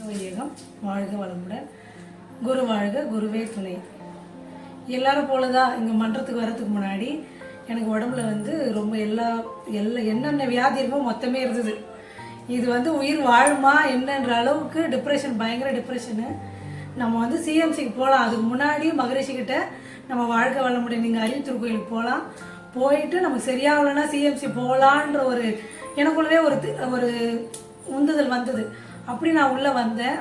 வையகம் வாழ்க வளமுடன். குரு வாழ்க, குருவே துணை. எல்லாரும் போலதான் இங்கே மன்றத்துக்கு வரத்துக்கு முன்னாடி எனக்கு உடம்புல ரொம்ப என்னென்ன வியாதி இருக்கோ மொத்தமே இருந்தது. இது உயிர் வாழுமா என்னன்ற அளவுக்கு டிப்ரெஷன், பயங்கர டிப்ரெஷனு. நம்ம சிஎம்சிக்கு போகலாம். அதுக்கு முன்னாடி மகரிஷிக்கிட்ட நம்ம வாழ்க வளமுடன் நீங்கள் அரியத்தூர் கோயிலுக்கு போகலாம். போயிட்டு நமக்கு சரியாகலைன்னா சிஎம்சி போகலான்ற எனக்குள்ளவே ஒரு உந்துதல் வந்தது. அப்படி நான் உள்ளே வந்தேன்.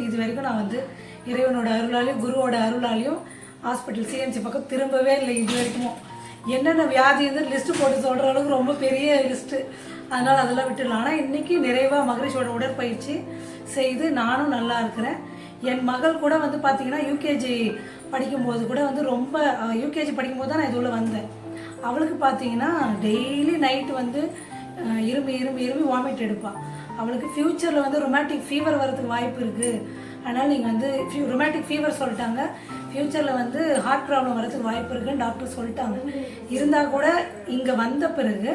இது வரைக்கும் நான் இறைவனோட அருளாலையும் குருவோட அருளாலையும் ஹாஸ்பிட்டல் சிஎம்சி பக்கம் திரும்பவே இல்லை. இது வரைக்கும் என்னென்ன வியாதி லிஸ்ட்டு போட்டு சொல்கிற அளவுக்கு ரொம்ப பெரிய லிஸ்ட்டு. அதனால் அதெல்லாம் விட்டுடலாம். ஆனால் இன்றைக்கி நிறைவாக மகரிஷியோட உடற்பயிற்சி செய்து நானும் நல்லா இருக்கிறேன். என் மகள் கூட பார்த்திங்கன்னா யூகேஜி படிக்கும்போது கூட ரொம்ப யூகேஜி படிக்கும்போது தான் நான் இது உள்ள வந்தேன். அவளுக்கு பார்த்திங்கன்னா டெய்லி நைட்டு இரும்பி வாமிட் எடுப்பாள். அவளுக்கு ஃப்யூச்சரில் ரொமாட்டிக் ஃபீவர் வரதுக்கு வாய்ப்பு இருக்குது. அதனால் நீங்கள் ரொமாட்டிக் ஃபீவர் சொல்லிட்டாங்க. ஃப்யூச்சரில் ஹார்ட் ப்ராப்ளம் வரதுக்கு வாய்ப்பு இருக்குன்னு டாக்டர் சொல்லிட்டாங்க. இருந்தால் கூட இங்கே வந்த பிறகு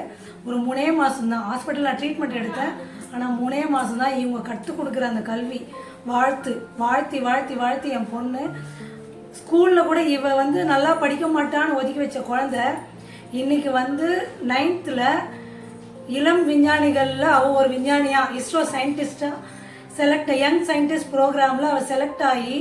ஒரு 3 மாதம் தான் ஹாஸ்பிட்டலில் ட்ரீட்மெண்ட் எடுத்தேன். ஆனால் 3 மாதம் தான் இவங்க கற்றுக் கொடுக்குற அந்த கல்வி வாழ்த்தி என் பொண்ணு ஸ்கூலில் கூட இவ நல்லா படிக்க மாட்டான்னு ஒதுக்கி வச்ச குழந்தை இன்னைக்கு 9th இளம் விஞ்ஞானிகளில் அவள் ஒரு விஞ்ஞானியாக, இஸ்ரோ சயின்டிஸ்டாக யங் சயின்டிஸ்ட் ப்ரோக்ராமில் அவள் செலக்ட் ஆகி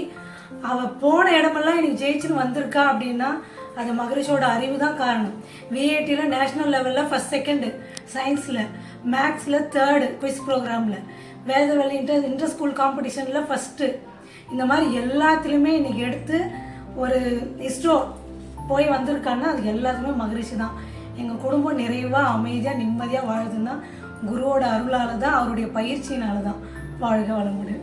அவள் போன இடமெல்லாம் எனக்கு ஜெயிச்சுன்னு வந்திருக்கா. அப்படின்னா அது மகரிஷோட அறிவு தான் காரணம். விஐடியில் நேஷ்னல் லெவலில் ஃபஸ்ட், செகண்டு, சயின்ஸில், மேக்ஸில் 3rd, குவிஸ் ப்ரோக்ராமில், வேதவழி இன்டர் ஸ்கூல் காம்படிஷனில் ஃபஸ்ட்டு. இந்த மாதிரி எல்லாத்துலேயுமே இன்றைக்கி எடுத்து ஒரு இஸ்ரோ போய் வந்திருக்கான்னா அது எல்லாத்துக்குமே மகரிஷி தான். எங்கள் குடும்பம் நிறைவாக அமைதியாக நிம்மதியாக வாழுதுன்னா குருவோட அருளால் தான், அவருடைய பயிற்சியினால தான். வாழ்க வளமுடன்.